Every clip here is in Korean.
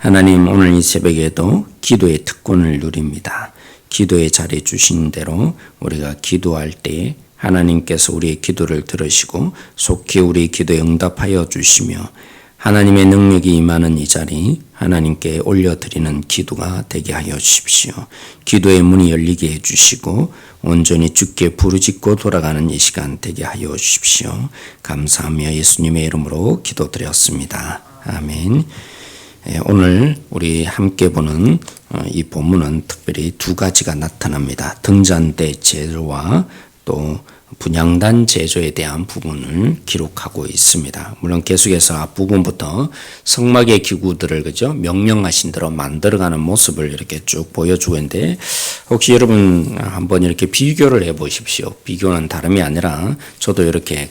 하나님, 오늘 이 새벽에도 기도의 특권을 누립니다. 기도의 자리 주신 대로 우리가 기도할 때 하나님께서 우리의 기도를 들으시고 속히 우리의 기도에 응답하여 주시며 하나님의 능력이 임하는 이 자리 하나님께 올려드리는 기도가 되게 하여 주십시오. 기도의 문이 열리게 해주시고 온전히 주께 부르짖고 돌아가는 이 시간 되게 하여 주십시오. 감사하며 예수님의 이름으로 기도드렸습니다. 아멘. 오늘 우리 함께 보는 이 본문은 특별히 두 가지가 나타납니다. 등잔대 제조와 또 분향단 제조에 대한 부분을 기록하고 있습니다. 물론 계속해서 앞부분부터 성막의 기구들을 명령하신 대로 만들어가는 모습을 이렇게 쭉 보여주고 있는데, 혹시 여러분 한번 이렇게 비교를 해 보십시오. 비교는 다름이 아니라 저도 이렇게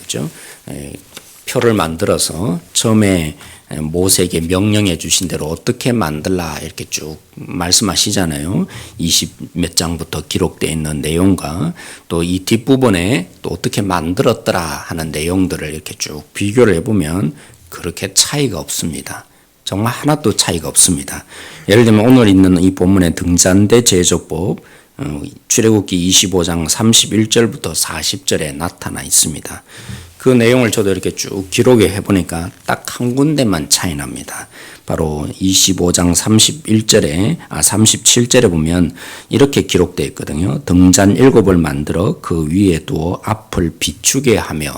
표를 만들어서 처음에 모세에게 명령해 주신 대로 어떻게 만들라 이렇게 쭉 말씀하시잖아요. 20 몇 장부터 기록되어 있는 내용과 또 이 뒷부분에 또 어떻게 만들었더라 하는 내용들을 이렇게 쭉 비교를 해보면 그렇게 차이가 없습니다. 정말 하나도 차이가 없습니다. 예를 들면 오늘 있는 이 본문의 등잔대 제조법, 출애굽기 25장 31절부터 40절에 나타나 있습니다. 그 내용을 저도 이렇게 쭉 기록해 보니까 딱 한 군데만 차이 납니다. 바로 25장 37절에 보면 이렇게 기록되어 있거든요. 등잔 7을 만들어 그 위에 두어 앞을 비추게 하며.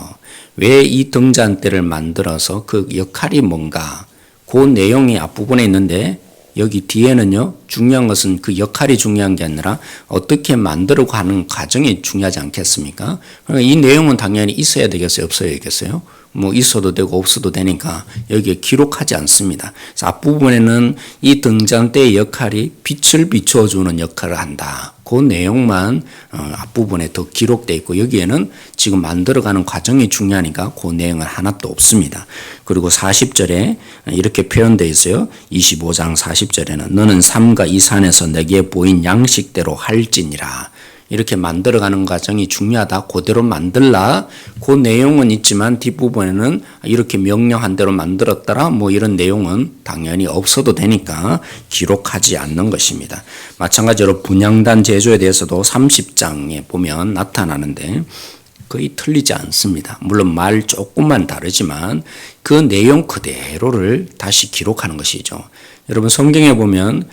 왜 이 등잔대를 만들어서 그 역할이 뭔가, 그 내용이 앞부분에 있는데 여기 뒤에는요, 중요한 것은 그 역할이 중요한 게 아니라 어떻게 만들고 하는 과정이 중요하지 않겠습니까? 그러니까 이 내용은 당연히 있어야 되겠어요? 없어야 되겠어요? 뭐 있어도 되고 없어도 되니까 여기에 기록하지 않습니다. 그래서 앞부분에는 이 등잔대의 역할이 빛을 비춰주는 역할을 한다. 그 내용만 앞부분에 더 기록되어 있고, 여기에는 지금 만들어가는 과정이 중요하니까 그 내용은 하나도 없습니다. 그리고 40절에 이렇게 표현되어 있어요. 25장 40절에는 너는 삼가 이 산에서 내게 보인 양식대로 할지니라. 이렇게 만들어가는 과정이 중요하다. 그대로 만들라. 그 내용은 있지만 뒷부분에는 이렇게 명령한 대로 만들었더라. 뭐 이런 내용은 당연히 없어도 되니까 기록하지 않는 것입니다. 마찬가지로 분향단 제조에 대해서도 30장에 보면 나타나는데 거의 틀리지 않습니다. 물론 말 조금만 다르지만 그 내용 그대로를 다시 기록하는 것이죠. 여러분 성경에 보면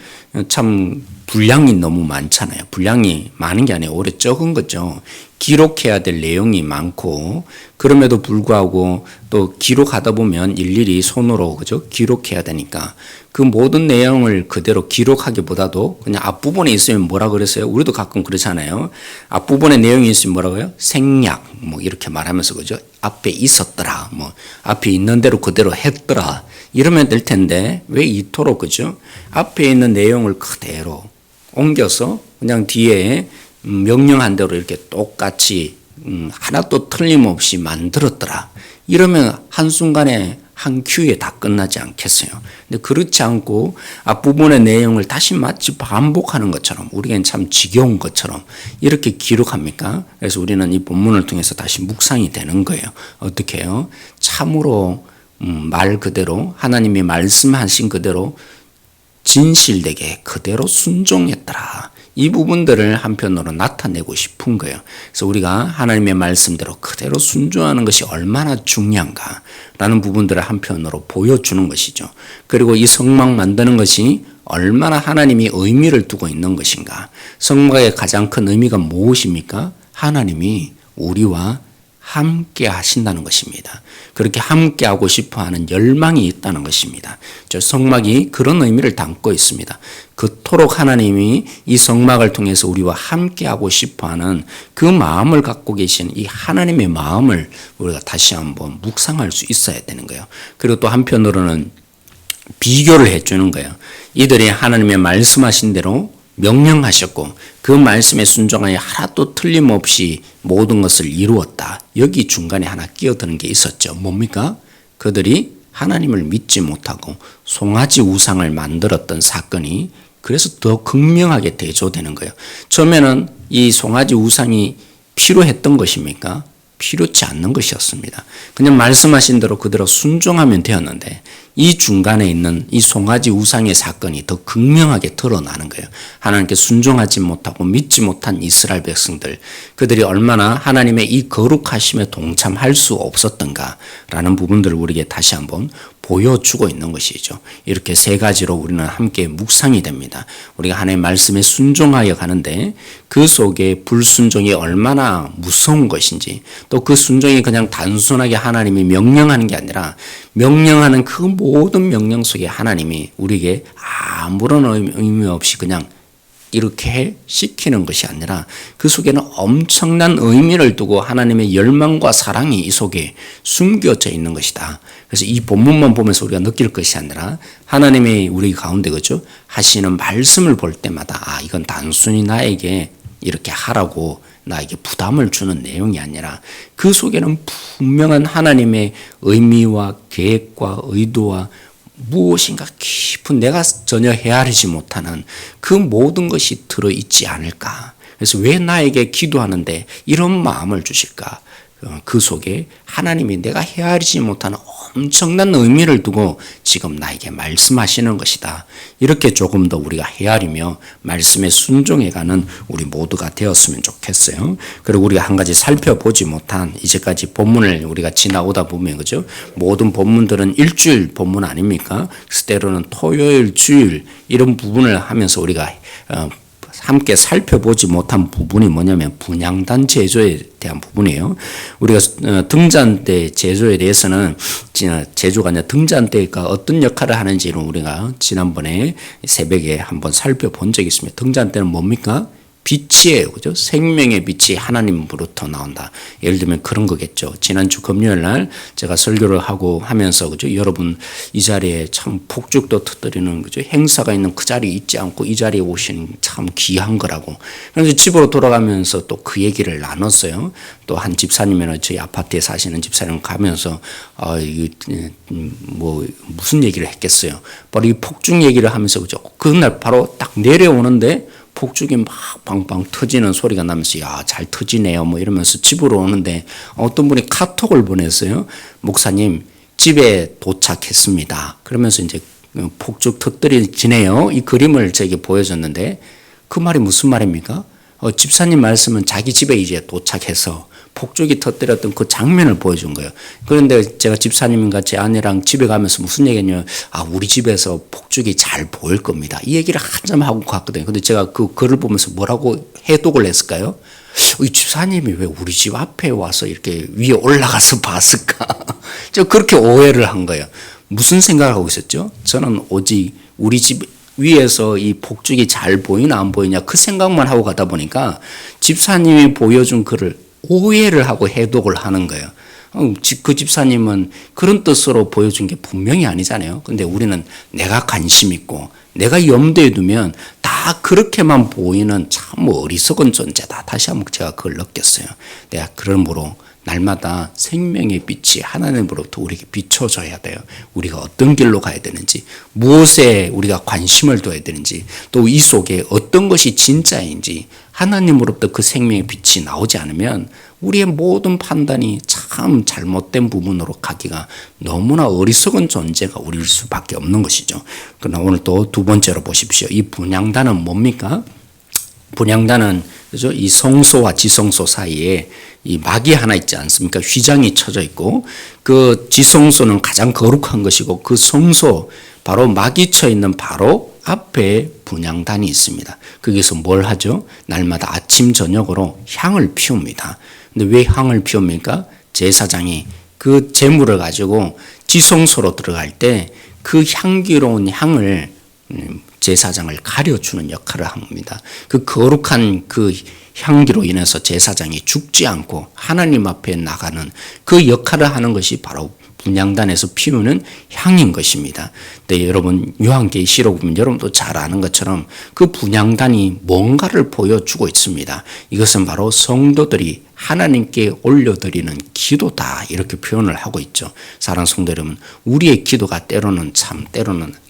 참 분량이 너무 많잖아요. 분량이 많은 게 아니라 오히려 적은 거죠. 기록해야 될 내용이 많고, 그럼에도 불구하고 또 기록하다 보면 일일이 손으로 기록해야 되니까 그 모든 내용을 그대로 기록하기보다도 그냥 앞부분에 있으면 뭐라 그랬어요? 우리도 가끔 그렇잖아요. 앞부분에 내용이 있으면 뭐라고요? 생략 뭐 이렇게 말하면서 앞에 있었더라, 뭐 앞에 있는 대로 그대로 했더라, 이러면 될 텐데 왜 이토록 앞에 있는 내용을 그대로 옮겨서 그냥 뒤에 명령한 대로 이렇게 똑같이 하나도 틀림없이 만들었더라, 이러면 한순간에 한 큐에 다 끝나지 않겠어요? 근데 그렇지 않고 앞부분의 내용을 다시 마치 반복하는 것처럼, 우리에겐 참 지겨운 것처럼 이렇게 기록합니까? 그래서 우리는 이 본문을 통해서 다시 묵상이 되는 거예요. 어떻게 해요? 참으로 말 그대로 하나님이 말씀하신 그대로 진실되게 그대로 순종했더라. 이 부분들을 한편으로 나타내고 싶은 거예요. 그래서 우리가 하나님의 말씀대로 그대로 순종하는 것이 얼마나 중요한가라는 부분들을 한편으로 보여주는 것이죠. 그리고 이 성막 만드는 것이 얼마나 하나님이 의미를 두고 있는 것인가. 성막의 가장 큰 의미가 무엇입니까? 하나님이 우리와 함께 하신다는 것입니다. 그렇게 함께 하고 싶어 하는 열망이 있다는 것입니다. 저 성막이 그런 의미를 담고 있습니다. 그토록 하나님이 이 성막을 통해서 우리와 함께 하고 싶어 하는 그 마음을 갖고 계신 이 하나님의 마음을 우리가 다시 한번 묵상할 수 있어야 되는 거예요. 그리고 또 한편으로는 비교를 해주는 거예요. 이들이 하나님의 말씀하신 대로 명령하셨고 그 말씀에 순종하여 하나도 틀림없이 모든 것을 이루었다. 여기 중간에 하나 끼어드는 게 있었죠. 뭡니까? 그들이 하나님을 믿지 못하고 송아지 우상을 만들었던 사건이 그래서 더 극명하게 대조되는 거예요. 처음에는 이 송아지 우상이 필요했던 것입니까? 필요치 않는 것이었습니다. 그냥 말씀하신 대로 그대로 순종하면 되었는데 이 중간에 있는 이 송아지 우상의 사건이 더 극명하게 드러나는 거예요. 하나님께 순종하지 못하고 믿지 못한 이스라엘 백성들, 그들이 얼마나 하나님의 이 거룩하심에 동참할 수 없었던가라는 부분들을 우리에게 다시 한번 보여주고 있는 것이죠. 이렇게 세 가지로 우리는 함께 묵상이 됩니다. 우리가 하나님의 말씀에 순종하여 가는데 그 속에 불순종이 얼마나 무서운 것인지, 또 그 순종이 그냥 단순하게 하나님이 명령하는 게 아니라 명령하는 그 모든 명령 속에 하나님이 우리에게 아무런 의미 없이 그냥 이렇게 시키는 것이 아니라 그 속에는 엄청난 의미를 두고 하나님의 열망과 사랑이 이 속에 숨겨져 있는 것이다. 그래서 이 본문만 보면서 우리가 느낄 것이 아니라 하나님의 우리 가운데 그죠? 하시는 말씀을 볼 때마다 이건 단순히 나에게 이렇게 하라고 나에게 부담을 주는 내용이 아니라 그 속에는 분명한 하나님의 의미와 계획과 의도와 무엇인가 깊은 내가 전혀 헤아리지 못하는 그 모든 것이 들어있지 않을까. 그래서 왜 나에게 기도하는데 이런 마음을 주실까. 그 속에 하나님이 내가 헤아리지 못하는 엄청난 의미를 두고 지금 나에게 말씀하시는 것이다. 이렇게 조금 더 우리가 헤아리며 말씀에 순종해가는 우리 모두가 되었으면 좋겠어요. 그리고 우리가 한 가지 살펴보지 못한 이제까지 본문을 우리가 지나오다 보면 그죠? 모든 본문들은 일주일 본문 아닙니까? 때로는 토요일, 주일 이런 부분을 하면서 우리가 함께 살펴보지 못한 부분이 뭐냐면 분향단 제조에 대한 부분이에요. 우리가 등잔대 제조에 대해서는 제조가 아니라 등잔대가 어떤 역할을 하는지를 우리가 지난번에 새벽에 한번 살펴본 적이 있습니다. 등잔대는 뭡니까? 빛이에요. 그죠? 생명의 빛이 하나님으로부터 나온다. 예를 들면 그런 거겠죠. 지난주 금요일 날 제가 설교를 하고 하면서 그죠? 여러분 이 자리에 참 폭죽도 터뜨리는 그죠? 행사가 있는 그 자리에 있지 않고 이 자리에 오시는 참 귀한 거라고. 그래서 집으로 돌아가면서 또 그 얘기를 나눴어요. 또 한 집사님이나 저희 아파트에 사시는 집사님 가면서 뭐 무슨 얘기를 했겠어요. 바로 이 폭죽 얘기를 하면서 그죠? 그날 바로 딱 내려오는데 폭죽이 막 방방 터지는 소리가 나면서 야, 잘 터지네요. 뭐 이러면서 집으로 오는데 어떤 분이 카톡을 보냈어요. 목사님, 집에 도착했습니다. 그러면서 이제 폭죽 터뜨려지네요. 이 그림을 저에게 보여줬는데 그 말이 무슨 말입니까? 집사님 말씀은 자기 집에 이제 도착해서 폭죽이 터뜨렸던 그 장면을 보여준 거예요. 그런데 제가 집사님과 제 아내랑 집에 가면서 무슨 얘기냐면 우리 집에서 폭죽이 잘 보일 겁니다. 이 얘기를 한참 하고 갔거든요. 근데 제가 그 글을 보면서 뭐라고 해독을 했을까요? 이 집사님이 왜 우리 집 앞에 와서 이렇게 위에 올라가서 봤을까? 제가 그렇게 오해를 한 거예요. 무슨 생각을 하고 있었죠? 저는 오직 우리 집 위에서 이 폭죽이 잘 보이나 안 보이냐 그 생각만 하고 가다 보니까 집사님이 보여준 글을 오해를 하고 해독을 하는 거예요. 그 집사님은 그런 뜻으로 보여준 게 분명히 아니잖아요. 근데 우리는 내가 관심 있고 내가 염두에 두면 다 그렇게만 보이는 참 어리석은 존재다. 다시 한번 제가 그걸 느꼈어요. 내가 그러므로 날마다 생명의 빛이 하나님으로부터 우리에게 비춰져야 돼요. 우리가 어떤 길로 가야 되는지, 무엇에 우리가 관심을 둬야 되는지, 또 이 속에 어떤 것이 진짜인지 하나님으로부터 그 생명의 빛이 나오지 않으면 우리의 모든 판단이 참 잘못된 부분으로 가기가 너무나 어리석은 존재가 우리일 수밖에 없는 것이죠. 그러나 오늘 또 두 번째로 보십시오. 이 분향단은 뭡니까? 분향단은 그죠? 이 성소와 지성소 사이에 이 막이 하나 있지 않습니까? 휘장이 쳐져 있고 그 지성소는 가장 거룩한 것이고 그 성소 바로 막이 쳐 있는 바로 앞에 분향단이 있습니다. 거기서 뭘 하죠? 날마다 아침 저녁으로 향을 피웁니다. 근데 왜 향을 피웁니까? 제사장이 그 제물을 가지고 지성소로 들어갈 때 그 향기로운 향을 제사장을 가려주는 역할을 합니다. 그 거룩한 그 향기로 인해서 제사장이 죽지 않고 하나님 앞에 나가는 그 역할을 하는 것이 바로 분향단에서 피우는 향인 것입니다. 근데 여러분 요한계시록 보면 여러분도 잘 아는 것처럼 그 분향단이 뭔가를 보여주고 있습니다. 이것은 바로 성도들이 하나님께 올려드리는 기도다 이렇게 표현을 하고 있죠. 사랑하는 성도 여러분, 우리의 기도가 때로는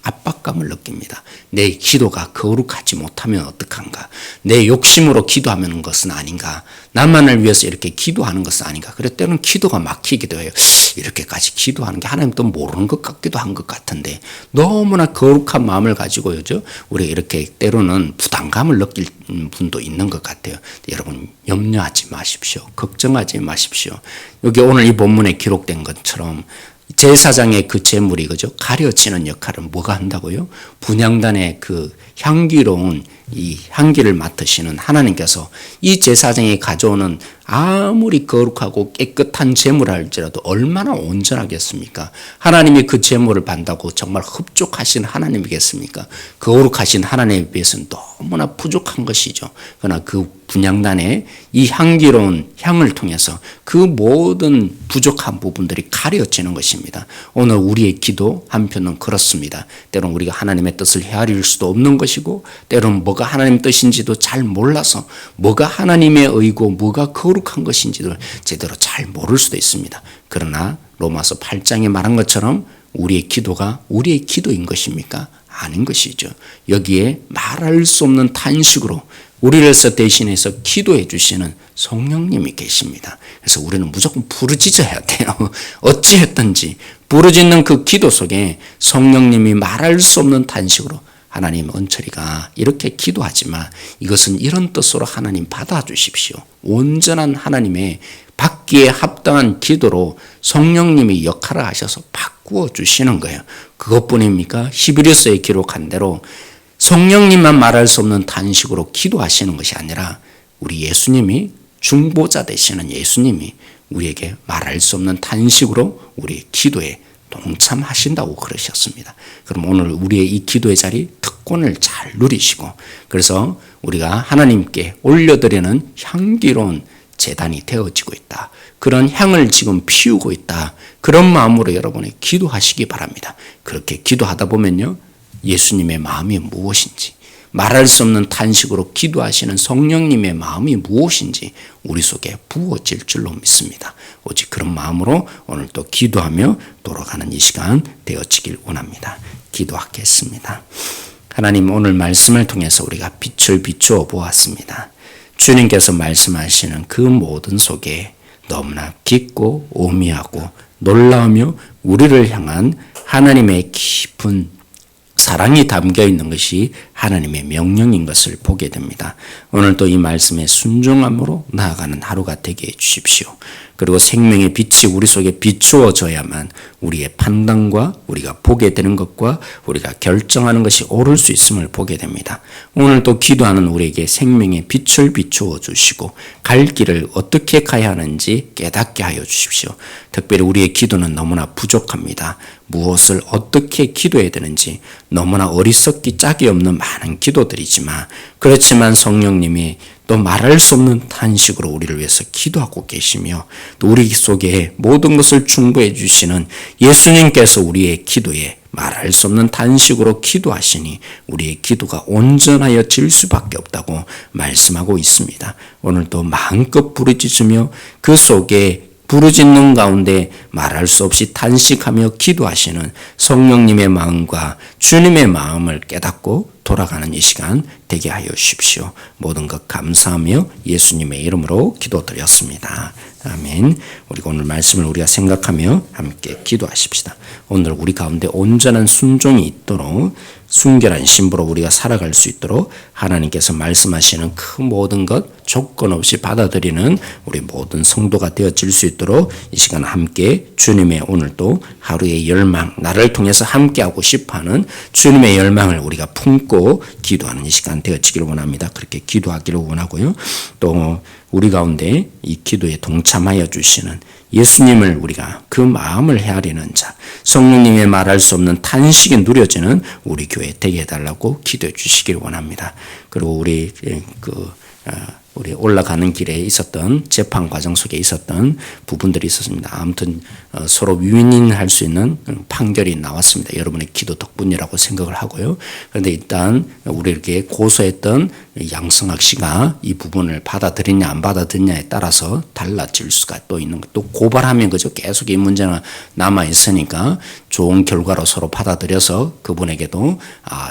압박감을 느낍니다. 내 기도가 거룩하지 못하면 어떡한가? 내 욕심으로 기도하는 것은 아닌가? 나만을 위해서 이렇게 기도하는 것은 아닌가? 그래서 때로는 기도가 막히기도 해요. 이렇게까지 기도하는 게 하나님도 모르는 것 같기도 한 것 같은데 너무나 거룩한 마음을 가지고 우리가 이렇게 때로는 부담감을 느낄 분도 있는 것 같아요. 여러분 염려하지 마십시오. 걱정하지 마십시오. 여기 오늘 이 본문에 기록된 것처럼 제사장의 그 제물이 가려지는 역할을 뭐가 한다고요? 분향단의 그 향기로운 이 향기를 맡으시는 하나님께서 이 제사장이 가져오는 아무리 거룩하고 깨끗한 제물을 할지라도 얼마나 온전하겠습니까? 하나님이 그 제물을 받는다고 정말 흡족하신 하나님이겠습니까? 거룩하신 하나님에 비해서는 너무나 부족한 것이죠. 그러나 그 분향단의 이 향기로운 향을 통해서 그 모든 부족한 부분들이 가려지는 것입니다. 오늘 우리의 기도 한편은 그렇습니다. 때로는 우리가 하나님의 뜻을 헤아릴 수도 없는 것이고 때로는 뭐가 하나님 뜻인지도 잘 몰라서 뭐가 하나님의 의고 뭐가 거룩한 것인지도 제대로 잘 모를 수도 있습니다. 그러나 로마서 8장에 말한 것처럼 우리의 기도가 우리의 기도인 것입니까? 아닌 것이죠. 여기에 말할 수 없는 탄식으로 우리를 대신해서 기도해 주시는 성령님이 계십니다. 그래서 우리는 무조건 부르짖어야 돼요. 어찌했든지 부르짖는 그 기도 속에 성령님이 말할 수 없는 탄식으로 하나님 은철이가 이렇게 기도하지만 이것은 이런 뜻으로 하나님 받아주십시오. 온전한 하나님의 받기에 합당한 기도로 성령님이 역할을 하셔서 바꾸어 주시는 거예요. 그것뿐입니까? 히브리서에 기록한 대로 성령님만 말할 수 없는 탄식으로 기도하시는 것이 아니라 우리 예수님이 중보자 되시는 예수님이 우리에게 말할 수 없는 탄식으로 우리 기도에 동참하신다고 그러셨습니다. 그럼 오늘 우리의 이 기도의 자리 특권을 잘 누리시고 그래서 우리가 하나님께 올려드리는 향기로운 제단이 되어지고 있다. 그런 향을 지금 피우고 있다. 그런 마음으로 여러분이 기도하시기 바랍니다. 그렇게 기도하다 보면요. 예수님의 마음이 무엇인지 말할 수 없는 탄식으로 기도하시는 성령님의 마음이 무엇인지 우리 속에 부어질 줄로 믿습니다. 오직 그런 마음으로 오늘 또 기도하며 돌아가는 이 시간 되어지길 원합니다. 기도하겠습니다. 하나님 오늘 말씀을 통해서 우리가 빛을 비추어 보았습니다. 주님께서 말씀하시는 그 모든 속에 너무나 깊고 오미하고 놀라우며 우리를 향한 하나님의 깊은 사랑이 담겨 있는 것이 하나님의 명령인 것을 보게 됩니다. 오늘도 이 말씀에 순종함으로 나아가는 하루가 되게 해 주십시오. 그리고 생명의 빛이 우리 속에 비추어져야만 우리의 판단과 우리가 보게 되는 것과 우리가 결정하는 것이 옳을 수 있음을 보게 됩니다. 오늘도 기도하는 우리에게 생명의 빛을 비추어 주시고 갈 길을 어떻게 가야 하는지 깨닫게 하여 주십시오. 특별히 우리의 기도는 너무나 부족합니다. 무엇을 어떻게 기도해야 되는지 너무나 어리석기 짝이 없는 많은 기도들이지만 그렇지만 성령님이 또 말할 수 없는 탄식으로 우리를 위해서 기도하고 계시며 또 우리 속에 모든 것을 충고해 주시는 예수님께서 우리의 기도에 말할 수 없는 탄식으로 기도하시니 우리의 기도가 온전하여 질 수밖에 없다고 말씀하고 있습니다. 오늘도 마음껏 부르짖으며 그 속에 부르짖는 가운데 말할 수 없이 탄식하며 기도하시는 성령님의 마음과 주님의 마음을 깨닫고 돌아가는 이 시간 되게 하여 주십시오. 모든 것 감사하며 예수님의 이름으로 기도드렸습니다. 아멘. 우리가 오늘 말씀을 우리가 생각하며 함께 기도하십시다. 오늘 우리 가운데 온전한 순종이 있도록 순결한 신부로 우리가 살아갈 수 있도록 하나님께서 말씀하시는 그 모든 것 조건 없이 받아들이는 우리 모든 성도가 되어질 수 있도록 이 시간 함께 주님의 오늘도 하루의 열망, 나를 통해서 함께하고 싶어하는 주님의 열망을 우리가 품고 기도하는 이 시간 되어지기를 원합니다. 그렇게 기도하기를 원하고요. 또 우리 가운데 이 기도에 동참하여 주시는 예수님을 우리가 그 마음을 헤아리는 자, 성령님의 말할 수 없는 탄식이 누려지는 우리 교회 되게 해달라고 기도해 주시길 원합니다. 그리고 우리 우리 올라가는 길에 있었던 재판 과정 속에 있었던 부분들이 있었습니다. 아무튼 서로 윈윈할 수 있는 판결이 나왔습니다. 여러분의 기도 덕분이라고 생각을 하고요. 그런데 일단 우리에게 고소했던 양성학 씨가 이 부분을 받아들이냐 안 받아들이냐에 따라서 달라질 수가 또 있는 것. 또 고발하면 그죠. 계속 이 문제가 남아 있으니까 좋은 결과로 서로 받아들여서 그분에게도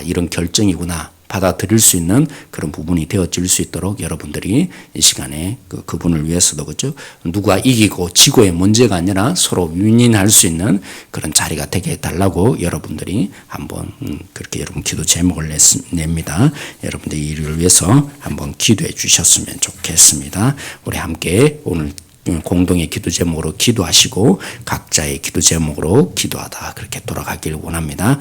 이런 결정이구나. 받아들일 수 있는 그런 부분이 되어질 수 있도록 여러분들이 이 시간에 그분을 위해서도 그죠. 누가 이기고 지고의 문제가 아니라 서로 윈윈할 수 있는 그런 자리가 되게 해달라고 여러분들이 한번 그렇게 여러분 기도 제목을 냅니다. 여러분들이 이를 위해서 한번 기도해 주셨으면 좋겠습니다. 우리 함께 오늘 공동의 기도 제목으로 기도하시고 각자의 기도 제목으로 기도하다 그렇게 돌아가길 원합니다.